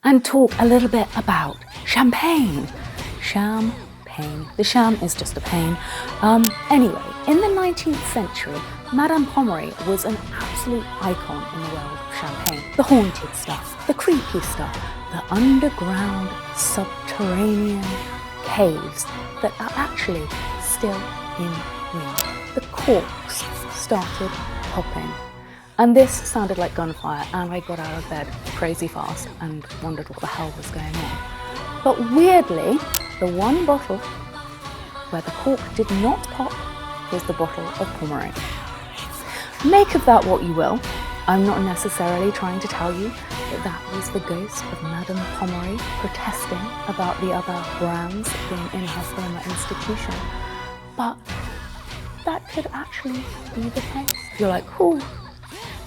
and talk a little bit about champagne. Champagne. The sham is just a pain. Anyway, in the 19th century, Madame Pommery was an absolute icon in the world of champagne. The haunted stuff, the creepy stuff, the underground, subterranean caves that are actually still in Reims. The corks started popping. And this sounded like gunfire, and I got out of bed crazy fast and wondered what the hell was going on. But weirdly, the one bottle where the cork did not pop was the bottle of Pommery. Make of that what you will. I'm not necessarily trying to tell you that that was the ghost of Madame Pommery protesting about the other brands being in her former institution. But that could actually be the case. You're like, cool.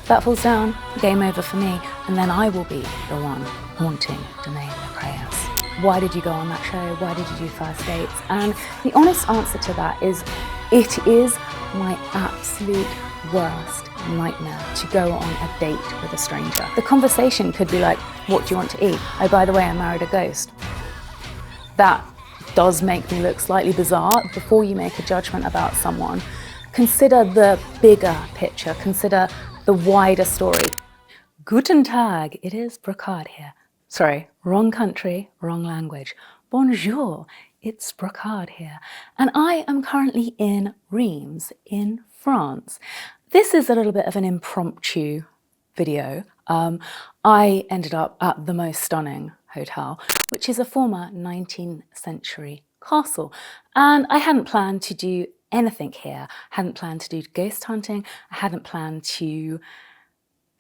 That falls down, game over for me, and then I will be the one haunting Domaine Les Crayeres. Why did you go on that show? Why did you do first dates? And the honest answer to that is, it is my absolute worst nightmare to go on a date with a stranger. The conversation could be like, what do you want to eat? Oh, by the way, I married a ghost. That does make me look slightly bizarre. Before you make a judgment about someone, consider the bigger picture, consider the wider story. Guten Tag, it is Brocarde here. Sorry, wrong country, wrong language. Bonjour, it's Brocarde here. And I am currently in Reims, in France. This is a little bit of an impromptu video. I ended up at the most stunning hotel, which is a former 19th century castle. And I hadn't planned to do anything here. I hadn't planned to do ghost hunting. I hadn't planned to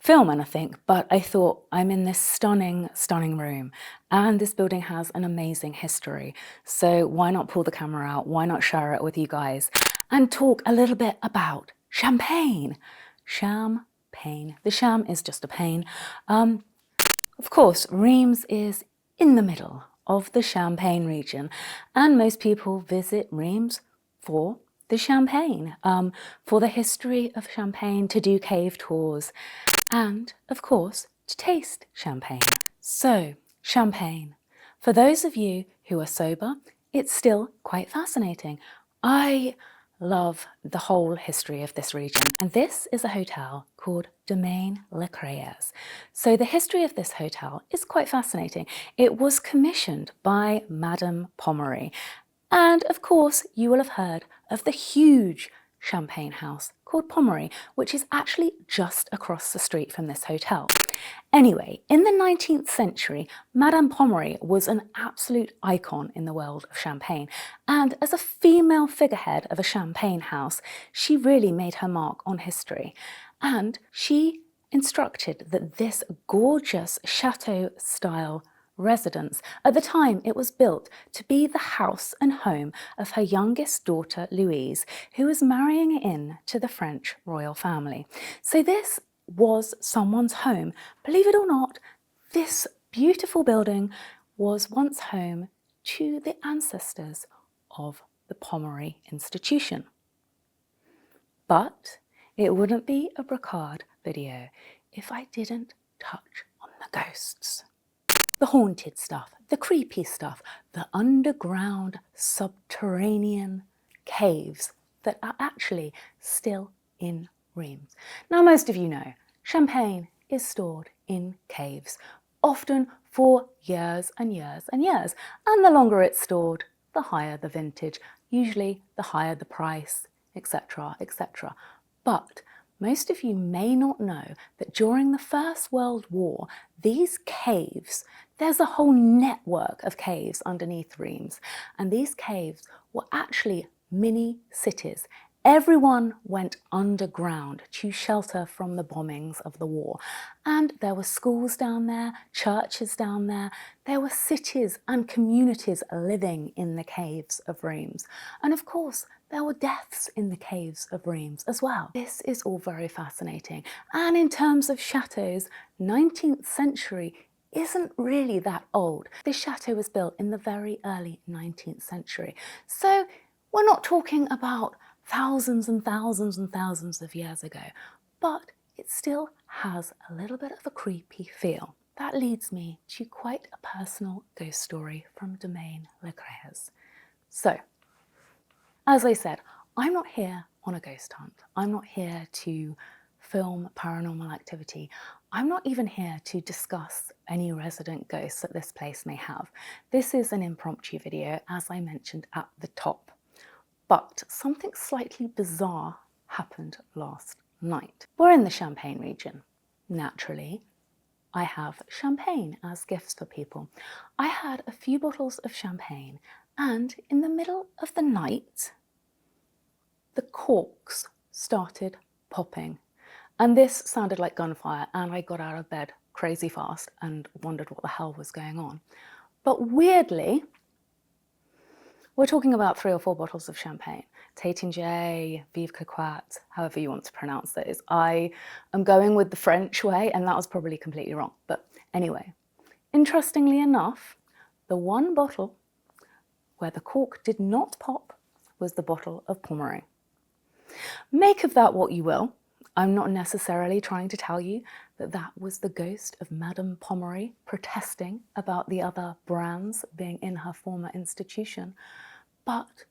film anything, but I thought, I'm in this stunning, stunning room, and this building has an amazing history. So why not pull the camera out? Why not share it with you guys and talk a little bit about champagne? Champagne. The sham is just a pain. Of course, Reims is in the middle of the Champagne region, and most people visit Reims for the champagne, for the history of champagne, to do cave tours, and of course, to taste champagne. So, champagne. For those of you who are sober, it's still quite fascinating. I love the whole history of this region. And this is a hotel called Domaine Les Crayeres. So the history of this hotel is quite fascinating. It was commissioned by Madame Pommery. And of course, you will have heard of the huge champagne house called Pommery, which is actually just across the street from this hotel. Anyway, in the 19th century, Madame Pommery was an absolute icon in the world of champagne. And as a female figurehead of a champagne house, she really made her mark on history. And she instructed that this gorgeous chateau-style residence. At the time, it was built to be the house and home of her youngest daughter, Louise, who was marrying in to the French royal family. So this was someone's home. Believe it or not, this beautiful building was once home to the ancestors of the Pommery institution. But it wouldn't be a Brocarde video if I didn't touch on the ghosts. The haunted stuff, the creepy stuff, the underground, subterranean caves that are actually still in Reims. Now, most of you know, champagne is stored in caves, often for years and years and years. And the longer it's stored, the higher the vintage, usually the higher the price, etc., etc. But most of you may not know that during the First World War, these caves, there's a whole network of caves underneath Reims, and these caves were actually mini cities. Everyone went underground to shelter from the bombings of the war. And there were schools down there, churches down there. There were cities and communities living in the caves of Reims. And of course, there were deaths in the caves of Reims as well. This is all very fascinating. And in terms of chateaux, 19th century isn't really that old. This chateau was built in the very early 19th century. So we're not talking about thousands and thousands and thousands of years ago, but it still has a little bit of a creepy feel. that leads me to quite a personal ghost story from Domaine Les Crayeres. So, as I said, I'm not here on a ghost hunt. I'm not here to film paranormal activity. I'm not even here to discuss any resident ghosts that this place may have. This is an impromptu video, as I mentioned at the top. But something slightly bizarre happened last night. We're in the Champagne region. Naturally, I have champagne as gifts for people. I had a few bottles of champagne, and in the middle of the night, the corks started popping. And this sounded like gunfire, and I got out of bed crazy fast and wondered what the hell was going on. But weirdly, we're talking about 3 or 4 bottles of champagne. Taittinger, Vive Coquette, however you want to pronounce those. I am going with the French way, and that was probably completely wrong. But anyway, interestingly enough, the one bottle where the cork did not pop was the bottle of Pommery. Make of that what you will. I'm not necessarily trying to tell you that that was the ghost of Madame Pommery protesting about the other brands being in her former institution, but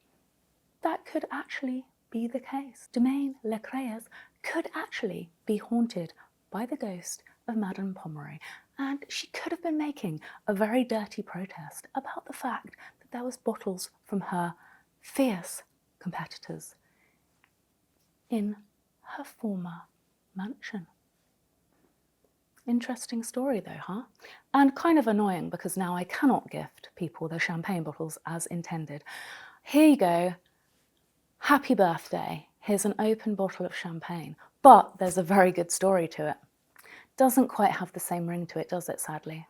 that could actually be the case. Domaine Les Crayeres could actually be haunted by the ghost of Madame Pommery, and she could have been making a very dirty protest about the fact that there was bottles from her fierce competitors in her former mansion. Interesting story though, huh? And kind of annoying because now I cannot gift people their champagne bottles as intended. Here you go. Happy birthday. Here's an open bottle of champagne. But there's a very good story to it. Doesn't quite have the same ring to it, does it, sadly?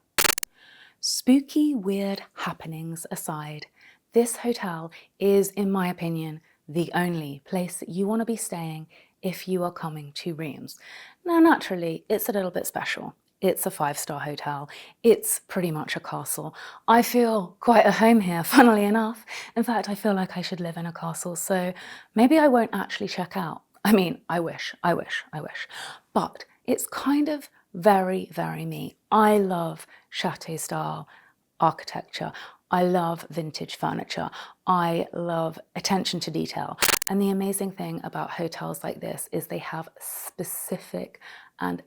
Spooky, weird happenings aside, this hotel is, in my opinion, the only place that you want to be staying if you are coming to Reims. Now, naturally, it's a little bit special. It's a 5-star hotel. It's pretty much a castle. I feel quite at home here, funnily enough. In fact, I feel like I should live in a castle, so maybe I won't actually check out. I mean, I wish. But it's kind of very, very me. I love chateau-style architecture. I love vintage furniture. I love attention to detail. And the amazing thing about hotels like this is they have specific and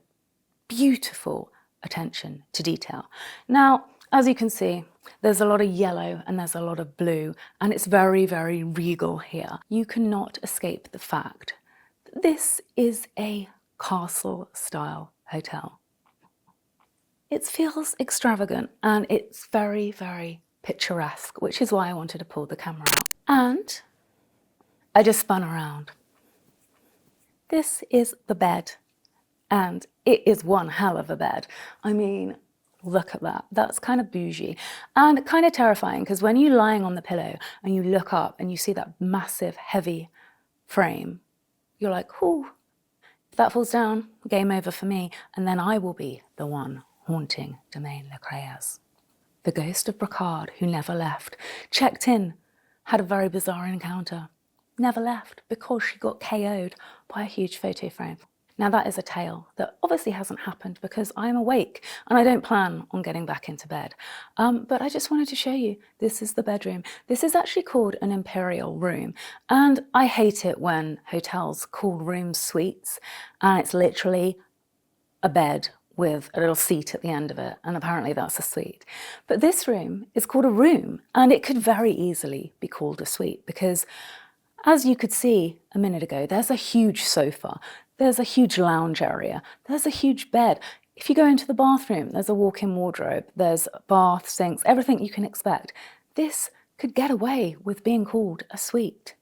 beautiful attention to detail. Now, as you can see, there's a lot of yellow and there's a lot of blue, and it's very, very regal here. You cannot escape the fact that this is a castle-style hotel. It feels extravagant and it's very, very picturesque, which is why I wanted to pull the camera out. And I just spun around. This is the bed, and it is one hell of a bed. I mean, look at that. That's kind of bougie and kind of terrifying, because when you're lying on the pillow and you look up and you see that massive, heavy frame, you're like, whoo, if that falls down, game over for me, and then I will be the one haunting Domaine Les Crayeres. The ghost of Brocarde, who never left, checked in, had a very bizarre encounter, never left because she got KO'd by a huge photo frame. Now that is a tale that obviously hasn't happened because I'm awake and I don't plan on getting back into bed. But I just wanted to show you, this is the bedroom. This is actually called an imperial room. And I hate it when hotels call rooms suites and it's literally a bed with a little seat at the end of it, and apparently that's a suite. But this room is called a room, and it could very easily be called a suite because, as you could see a minute ago, there's a huge sofa, there's a huge lounge area, there's a huge bed. If you go into the bathroom, there's a walk-in wardrobe, there's bath, sinks, everything you can expect. This could get away with being called a suite.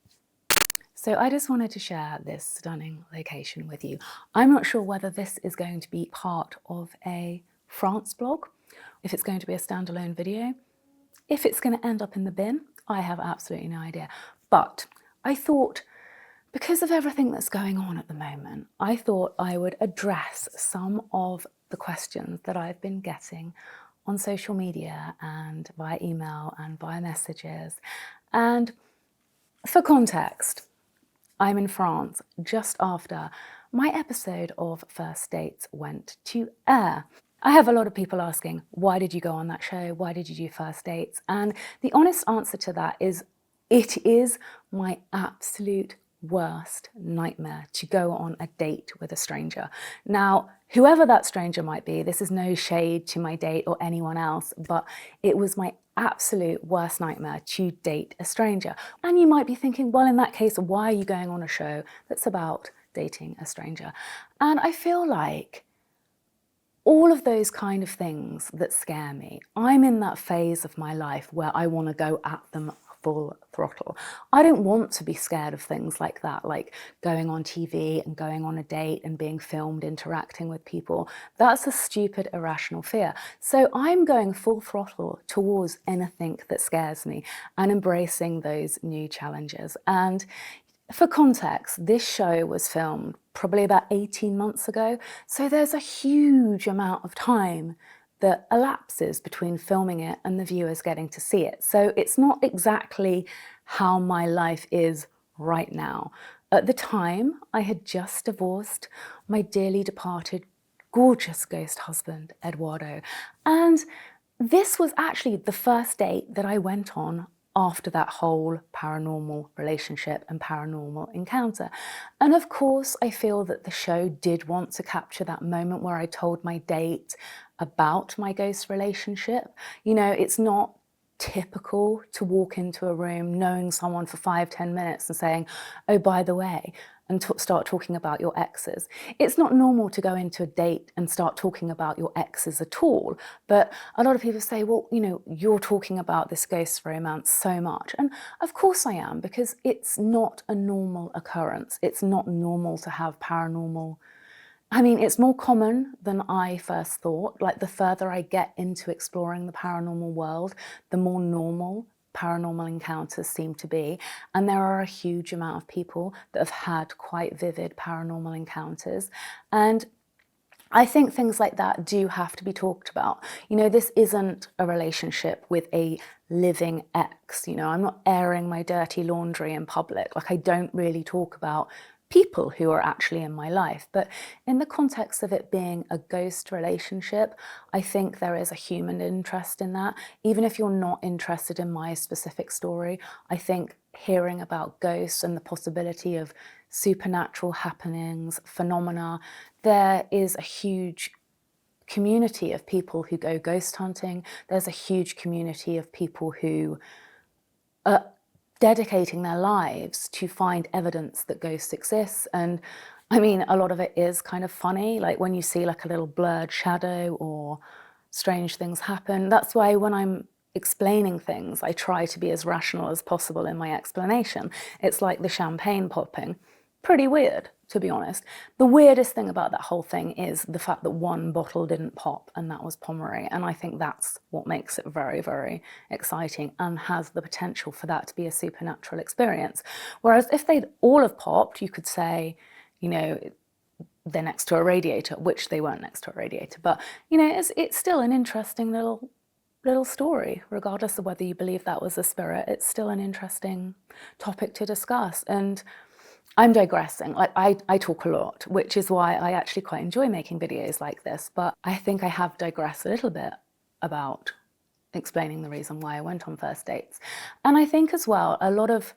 So I just wanted to share this stunning location with you. I'm not sure whether this is going to be part of a France blog, if it's going to be a standalone video, if it's going to end up in the bin, I have absolutely no idea. But I thought, because of everything that's going on at the moment, I thought I would address some of the questions that I've been getting on social media and via email and via messages. And for context, I'm in France just after my episode of First Dates went to air. I have a lot of people asking, why did you go on that show? Why did you do first dates? And the honest answer to that is, it is my absolute worst nightmare to go on a date with a stranger. Now, whoever that stranger might be, this is no shade to my date or anyone else, but it was my absolute worst nightmare to date a stranger. And you might be thinking, well, in that case, why are you going on a show that's about dating a stranger? And I feel like all of those kind of things that scare me, I'm in that phase of my life where I want to go at them full throttle. I don't want to be scared of things like that, like going on TV and going on a date and being filmed interacting with people. That's a stupid, irrational fear. So I'm going full throttle towards anything that scares me and embracing those new challenges. And for context, this show was filmed probably about 18 months ago, so there's a huge amount of time that elapses between filming it and the viewers getting to see it. So it's not exactly how my life is right now. At the time, I had just divorced my dearly departed, gorgeous ghost husband, Eduardo. And this was actually the first date that I went on after that whole paranormal relationship and paranormal encounter. And of course, I feel that the show did want to capture that moment where I told my date about my ghost relationship. You know, it's not typical to walk into a room knowing someone for 5-10 minutes and saying, oh, by the way, and start talking about your exes. It's not normal to go into a date and start talking about your exes at all. But a lot of people say, well, you know, you're talking about this ghost romance so much. And of course I am, because it's not a normal occurrence. It's not normal to have paranormal. I mean, it's more common than I first thought. Like, the further I get into exploring the paranormal world, the more normal paranormal encounters seem to be. And there are a huge amount of people that have had quite vivid paranormal encounters. And I think things like that do have to be talked about. You know, this isn't a relationship with a living ex. You know, I'm not airing my dirty laundry in public. Like, I don't really talk about people who are actually in my life. But in the context of it being a ghost relationship, I think there is a human interest in that. Even if you're not interested in my specific story, I think hearing about ghosts and the possibility of supernatural happenings, phenomena, there is a huge community of people who go ghost hunting. There's a huge community of people who are dedicating their lives to find evidence that ghosts exist. And I mean, a lot of it is kind of funny, like when you see like a little blurred shadow or strange things happen. That's why when I'm explaining things, I try to be as rational as possible in my explanation. It's like the champagne popping. Pretty weird, to be honest. The weirdest thing about that whole thing is the fact that one bottle didn't pop, and that was Pommery. And I think that's what makes it very, very exciting and has the potential for that to be a supernatural experience. Whereas if they'd all have popped, you could say, you know, they're next to a radiator, which they weren't next to a radiator. But, you know, it's still an interesting little story, regardless of whether you believe that was a spirit. It's still an interesting topic to discuss. And I'm digressing. Like, I talk a lot, which is why I actually quite enjoy making videos like this. But I think I have digressed a little bit about explaining the reason why I went on first dates. And I think as well, a lot of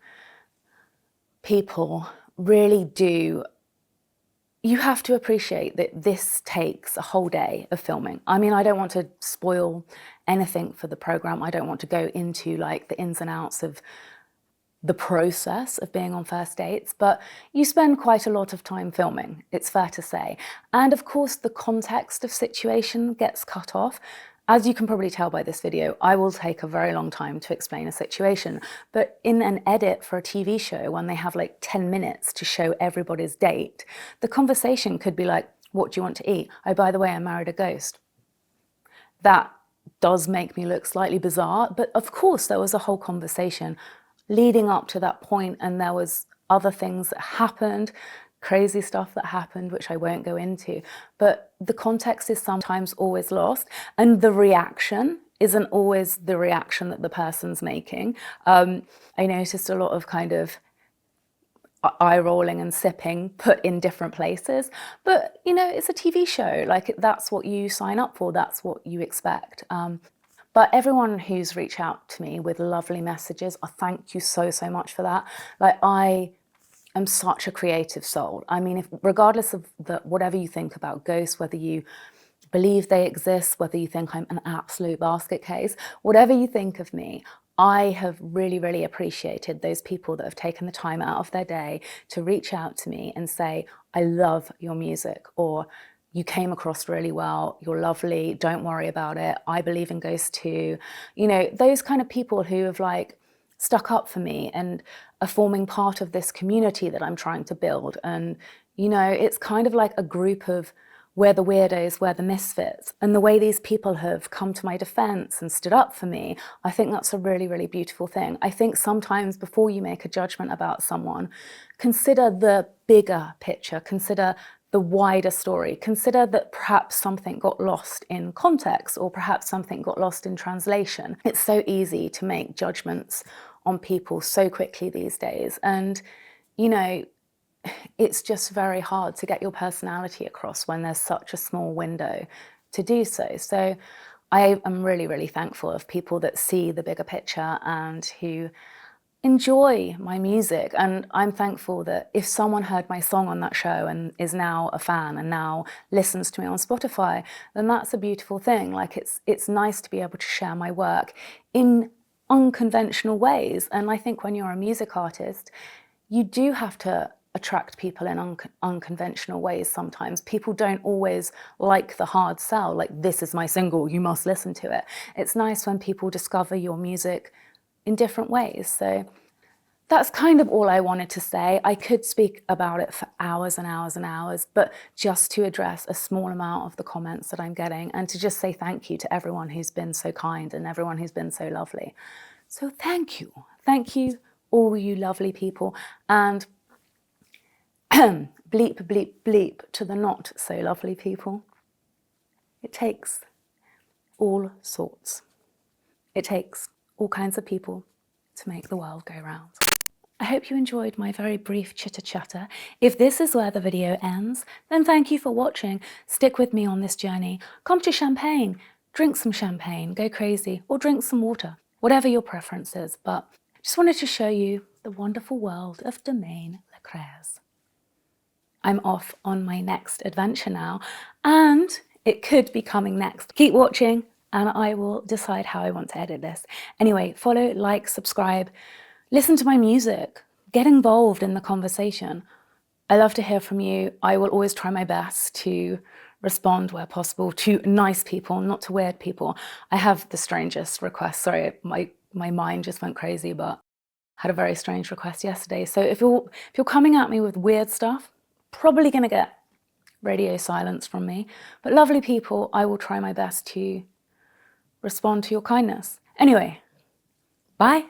people really do. You have to appreciate that this takes a whole day of filming. I mean, I don't want to spoil anything for the program. I don't want to go into like the ins and outs of the process of being on first dates, but you spend quite a lot of time filming, it's fair to say. And of course, the context of situation gets cut off. As you can probably tell by this video, I will take a very long time to explain a situation, but in an edit for a TV show, when they have like 10 minutes to show everybody's date, the conversation could be like, what do you want to eat? Oh, by the way, I married a ghost. That does make me look slightly bizarre, but of course there was a whole conversation leading up to that point, and there was other things that happened, crazy stuff that happened, which I won't go into. But the context is sometimes always lost, and the reaction isn't always the reaction that the person's making. I noticed a lot of kind of eye rolling and sipping put in different places. But, you know, it's a TV show. Like, that's what you sign up for. That's what you expect. But everyone who's reached out to me with lovely messages, I thank you so, so much for that. Like, I am such a creative soul. I mean, regardless of whatever you think about ghosts, whether you believe they exist, whether you think I'm an absolute basket case, whatever you think of me, I have really, really appreciated those people that have taken the time out of their day to reach out to me and say, I love your music, or you came across really well, you're lovely, don't worry about it, I believe in ghosts too. You know, those kind of people who have like stuck up for me and are forming part of this community that I'm trying to build. And, you know, it's kind of like a group of we're the weirdos, we're the misfits. And the way these people have come to my defense and stood up for me, I think that's a really, really beautiful thing. I think sometimes before you make a judgment about someone, consider the bigger picture, consider the wider story, consider that perhaps something got lost in context, or perhaps something got lost in translation. It's so easy to make judgments on people so quickly these days. And, you know, it's just very hard to get your personality across when there's such a small window to do so. So I am really, really thankful of people that see the bigger picture and who enjoy my music. And I'm thankful that if someone heard my song on that show and is now a fan and now listens to me on Spotify, then that's a beautiful thing. Like, it's nice to be able to share my work in unconventional ways. And I think when you're a music artist, you do have to attract people in unconventional ways sometimes. People don't always like the hard sell, like, this is my single, you must listen to it. It's nice when people discover your music in different ways. So that's kind of all I wanted to say. I could speak about it for hours and hours and hours, but just to address a small amount of the comments that I'm getting, and to just say thank you to everyone who's been so kind and everyone who's been so lovely. So thank you. Thank you, all you lovely people. And bleep, bleep, bleep to the not so lovely people. It takes all sorts. It takes all kinds of people to make the world go round. I hope you enjoyed my very brief chitter chatter. If this is where the video ends, then thank you for watching. Stick with me on this journey. Come to Champagne, drink some champagne, go crazy, or drink some water, whatever your preference is. But just wanted to show you the wonderful world of Domaine Les Crayeres. I'm off on my next adventure now, and it could be coming next. Keep watching and I will decide how I want to edit this. Anyway, follow, like, subscribe, listen to my music, get involved in the conversation. I love to hear from you. I will always try my best to respond where possible to nice people, not to weird people. I have the strangest request. Sorry, my mind just went crazy, but I had a very strange request yesterday. So if you're coming at me with weird stuff, probably gonna get radio silence from me. But lovely people, I will try my best to respond to your kindness. Anyway, bye.